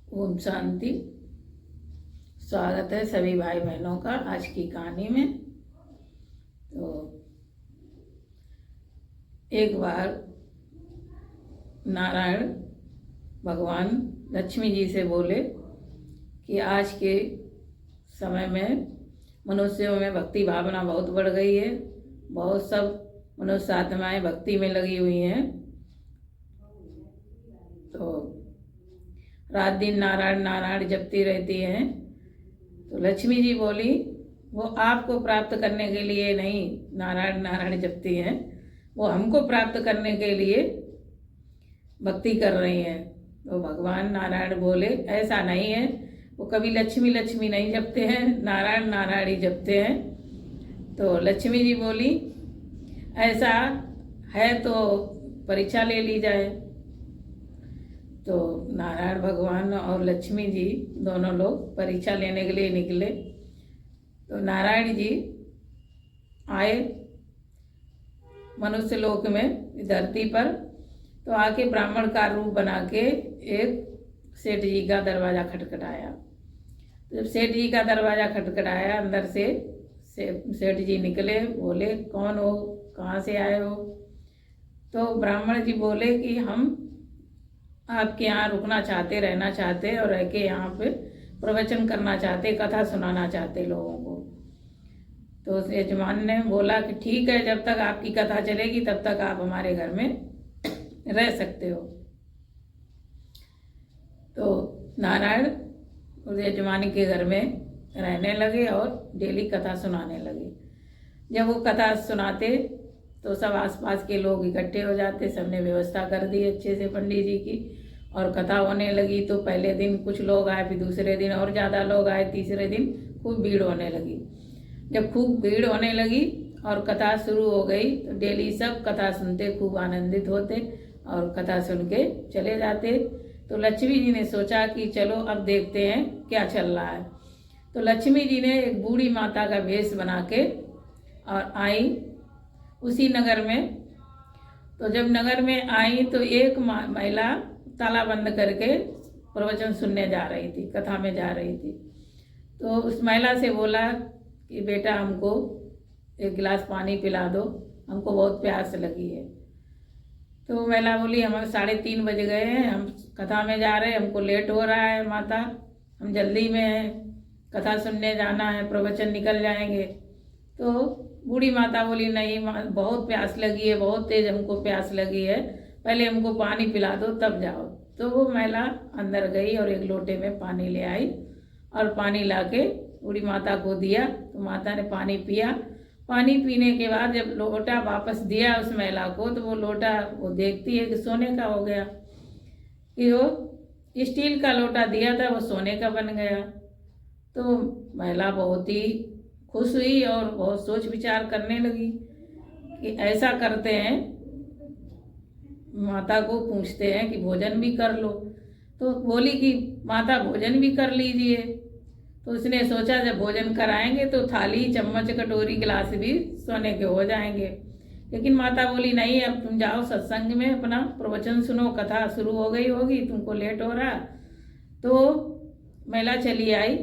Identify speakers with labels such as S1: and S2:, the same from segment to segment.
S1: ओम शांति। स्वागत है सभी भाई बहनों का आज की कहानी में। तो एक बार नारायण भगवान लक्ष्मी जी से बोले कि आज के समय में मनुष्यों में भक्ति भावना बहुत बढ़ गई है। बहुत सब मनुष्य आत्माएं भक्ति में लगी हुई हैं। तो रात दिन नारायण नारायण जपती रहती हैं। तो लक्ष्मी जी बोली वो आपको प्राप्त करने के लिए नहीं नारायण नारायण जपती हैं, वो हमको प्राप्त करने के लिए भक्ति कर रही हैं। तो भगवान नारायण बोले ऐसा नहीं है, वो कभी लक्ष्मी लक्ष्मी नहीं जपते हैं, नारायण नारायण ही जपते हैं। तो लक्ष्मी जी बोली ऐसा है तो परीक्षा ले ली जाए। तो नारायण भगवान और लक्ष्मी जी दोनों लोग परीक्षा लेने के लिए निकले। तो नारायण जी आए मनुष्य लोक में धरती पर। तो आके ब्राह्मण का रूप बना के एक सेठ जी का दरवाज़ा खटखटाया। जब सेठ जी का दरवाज़ा खटखटाया, अंदर से सेठ जी निकले, बोले कौन हो, कहाँ से आए हो। तो ब्राह्मण जी बोले कि हम आपके यहाँ रुकना चाहते, रहना चाहते और रह के यहाँ पे प्रवचन करना चाहते, कथा सुनाना चाहते लोगों को। तो उस यजमान ने बोला कि ठीक है, जब तक आपकी कथा चलेगी तब तक आप हमारे घर में रह सकते हो। तो नारायण उस यजमान के घर में रहने लगे और डेली कथा सुनाने लगे। जब वो कथा सुनाते तो सब आसपास के लोग इकट्ठे हो जाते। सबने व्यवस्था कर दी अच्छे से पंडित जी की, और कथा होने लगी। तो पहले दिन कुछ लोग आए, फिर दूसरे दिन और ज़्यादा लोग आए, तीसरे दिन खूब भीड़ होने लगी। जब खूब भीड़ होने लगी और कथा शुरू हो गई तो डेली सब कथा सुनते, खूब आनंदित होते और कथा सुन के चले जाते। तो लक्ष्मी जी ने सोचा कि चलो अब देखते हैं क्या चल रहा है। तो लक्ष्मी जी ने एक बूढ़ी माता का वेश बना के और आई उसी नगर में। तो जब नगर में आई तो एक महिला ताला बंद करके प्रवचन सुनने जा रही थी, कथा में जा रही थी। तो उस महिला से बोला कि बेटा हमको एक गिलास पानी पिला दो, हमको बहुत प्यास लगी है। तो महिला बोली हमारे 3:30 बज गए हैं, हम कथा में जा रहे हैं, हमको लेट हो रहा है माता, हम जल्दी में हैं, कथा सुनने जाना है, प्रवचन निकल जाएंगे। तो बूढ़ी माता बोली नहीं, बहुत प्यास लगी है, बहुत तेज हमको प्यास लगी है, पहले हमको पानी पिला दो तब जाओ। तो वो महिला अंदर गई और एक लोटे में पानी ले आई और पानी लाके बूढ़ी माता को दिया। तो माता ने पानी पिया। पानी पीने के बाद जब लोटा वापस दिया उस महिला को, तो वो लोटा वो देखती है कि सोने का हो गया, कि वो स्टील का लोटा दिया था वो सोने का बन गया। तो महिला बहुत ही खुश हुई और बहुत सोच विचार करने लगी कि ऐसा करते हैं, माता को पूछते हैं कि भोजन भी कर लो। तो बोली कि माता भोजन भी कर लीजिए। तो उसने सोचा जब भोजन कराएंगे तो थाली चम्मच कटोरी गिलास भी सोने के हो जाएंगे। लेकिन माता बोली नहीं, अब तुम जाओ सत्संग में अपना प्रवचन सुनो, कथा शुरू हो गई होगी, तुमको लेट हो रहा। तो महिला चली आई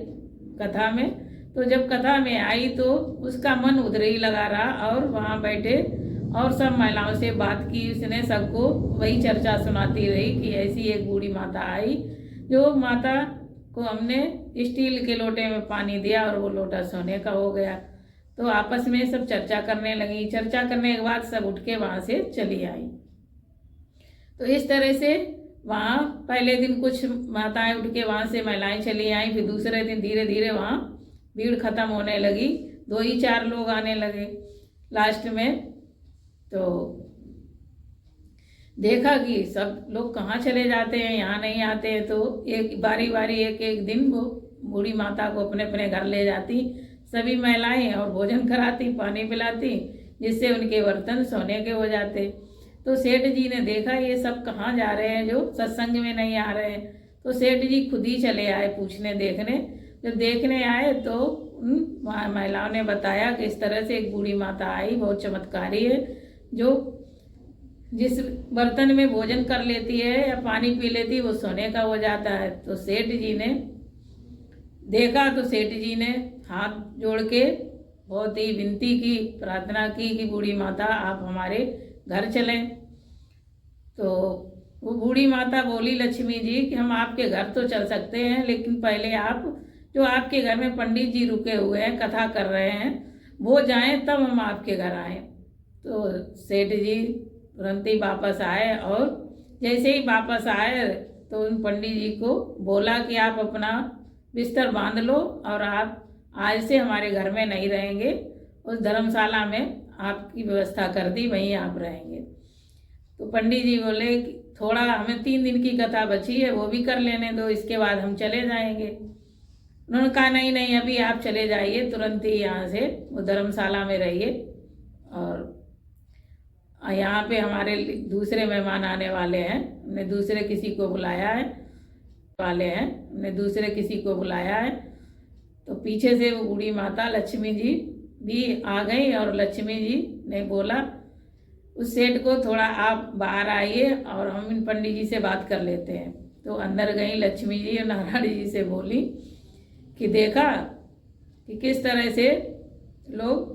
S1: कथा में। तो जब कथा में आई तो उसका मन उधर ही लगा रहा और वहाँ बैठे और सब महिलाओं से बात की। उसने सबको वही चर्चा सुनाती रही कि ऐसी एक बूढ़ी माता आई, जो माता को हमने स्टील के लोटे में पानी दिया और वो लोटा सोने का हो गया। तो आपस में सब चर्चा करने लगी। चर्चा करने के बाद सब उठ के वहाँ से चली आई। तो इस तरह से वहाँ पहले दिन कुछ माताएं उठ के वहाँ से महिलाएं चली आई, फिर दूसरे दिन धीरे धीरे वहाँ भीड़ खत्म होने लगी, 2 ही 4 लोग आने लगे लास्ट में। तो देखा कि सब लोग कहाँ चले जाते हैं, यहाँ नहीं आते हैं। तो एक बारी बारी एक एक दिन वो बूढ़ी माता को अपने अपने घर ले जाती सभी महिलाएं और भोजन कराती, पानी पिलाती, जिससे उनके बर्तन सोने के हो जाते। तो सेठ जी ने देखा ये सब कहाँ जा रहे हैं जो सत्संग में नहीं आ रहे हैं। तो सेठ जी खुद ही चले आए पूछने, देखने। जब देखने आए तो उन महिलाओं ने बताया कि इस तरह से एक बूढ़ी माता आई, बहुत चमत्कारी है, जो जिस बर्तन में भोजन कर लेती है या पानी पी लेती है वो सोने का हो जाता है। तो सेठ जी ने देखा तो सेठ जी ने हाथ जोड़ के बहुत ही विनती की, प्रार्थना की कि बूढ़ी माता आप हमारे घर चलें। तो वो बूढ़ी माता बोली लक्ष्मी जी कि हम आपके घर तो चल सकते हैं, लेकिन पहले आप जो आपके घर में पंडित जी रुके हुए हैं कथा कर रहे हैं वो जाएं, तब हम आपके घर आएं। तो सेठ जी तुरंत ही वापस आए और जैसे ही वापस आए तो उन पंडित जी को बोला कि आप अपना बिस्तर बांध लो और आप आज से हमारे घर में नहीं रहेंगे, उस धर्मशाला में आपकी व्यवस्था कर दी, वहीं आप रहेंगे। तो पंडित जी बोले कि थोड़ा हमें 3 दिन की कथा बची है वो भी कर लेने दो, इसके बाद हम चले जाएंगे। उन्होंने कहा नहीं नहीं, अभी आप चले जाइए, तुरंत ही यहाँ से वो धर्मशाला में रहिए और यहाँ पे हमारे दूसरे मेहमान आने वाले हैं, हमने दूसरे किसी को बुलाया है तो पीछे से वो बूढ़ी माता लक्ष्मी जी भी आ गई और लक्ष्मी जी ने बोला उस सेठ को थोड़ा आप बाहर आइए और हम इन पंडित जी से बात कर लेते हैं। तो अंदर गई लक्ष्मी जी और नारायण जी से बोली कि देखा कि किस तरह से लोग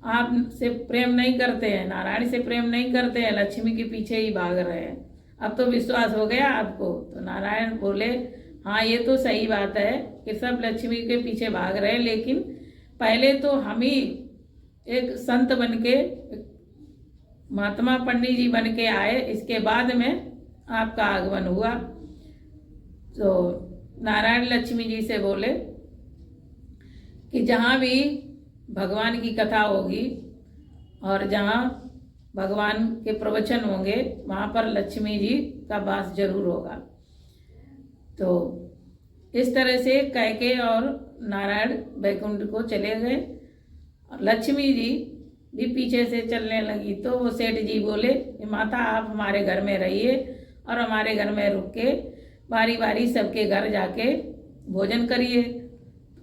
S1: आपसे प्रेम नहीं करते हैं, नारायण से प्रेम नहीं करते हैं, लक्ष्मी के पीछे ही भाग रहे हैं। अब तो विश्वास हो गया आपको? तो नारायण बोले हाँ ये तो सही बात है कि सब लक्ष्मी के पीछे भाग रहे हैं, लेकिन पहले तो हम ही एक संत बनके, महात्मा पंडित जी बनके आए, इसके बाद में आपका आगमन हुआ। तो नारायण लक्ष्मी जी से बोले कि जहाँ भी भगवान की कथा होगी और जहाँ भगवान के प्रवचन होंगे वहाँ पर लक्ष्मी जी का वास जरूर होगा। तो इस तरह से कह के और नारायण वैकुंठ को चले गए और लक्ष्मी जी भी पीछे से चलने लगी। तो वो सेठ जी बोले कि माता आप हमारे घर में रहिए और हमारे घर में रुक के बारी बारी सबके घर जाके भोजन करिए,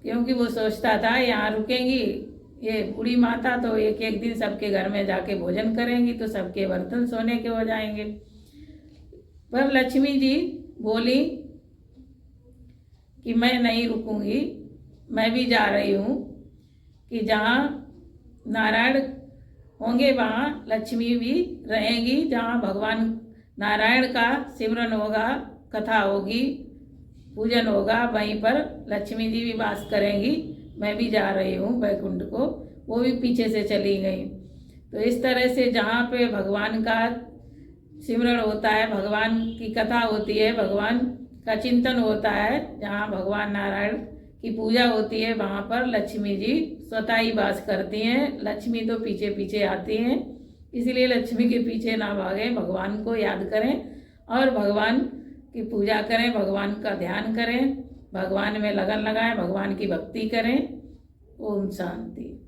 S1: क्योंकि वो सोचता था यहाँ रुकेंगी ये बूढ़ी माता तो एक एक दिन सबके घर में जाके भोजन करेंगी तो सबके बर्तन सोने के हो जाएंगे। पर लक्ष्मी जी बोली कि मैं नहीं रुकूंगी, मैं भी जा रही हूँ कि जहाँ नारायण होंगे वहाँ लक्ष्मी भी रहेंगी, जहाँ भगवान नारायण का सिमरन होगा, कथा होगी, पूजन होगा, वहीं पर लक्ष्मी जी भी वास करेंगी। मैं भी जा रही हूँ वैकुंठ को। वो भी पीछे से चली गई। तो इस तरह से जहाँ पे भगवान का सिमरन होता है, भगवान की कथा होती है, भगवान का चिंतन होता है, जहाँ भगवान नारायण की पूजा होती है, वहाँ पर लक्ष्मी जी स्वतः ही वास करती हैं। लक्ष्मी तो पीछे पीछे आती हैं, इसलिए लक्ष्मी के पीछे ना भागें, भगवान को याद करें और भगवान की पूजा करें, भगवान का ध्यान करें, भगवान में लगन लगाएं, भगवान की भक्ति करें। ओम शांति।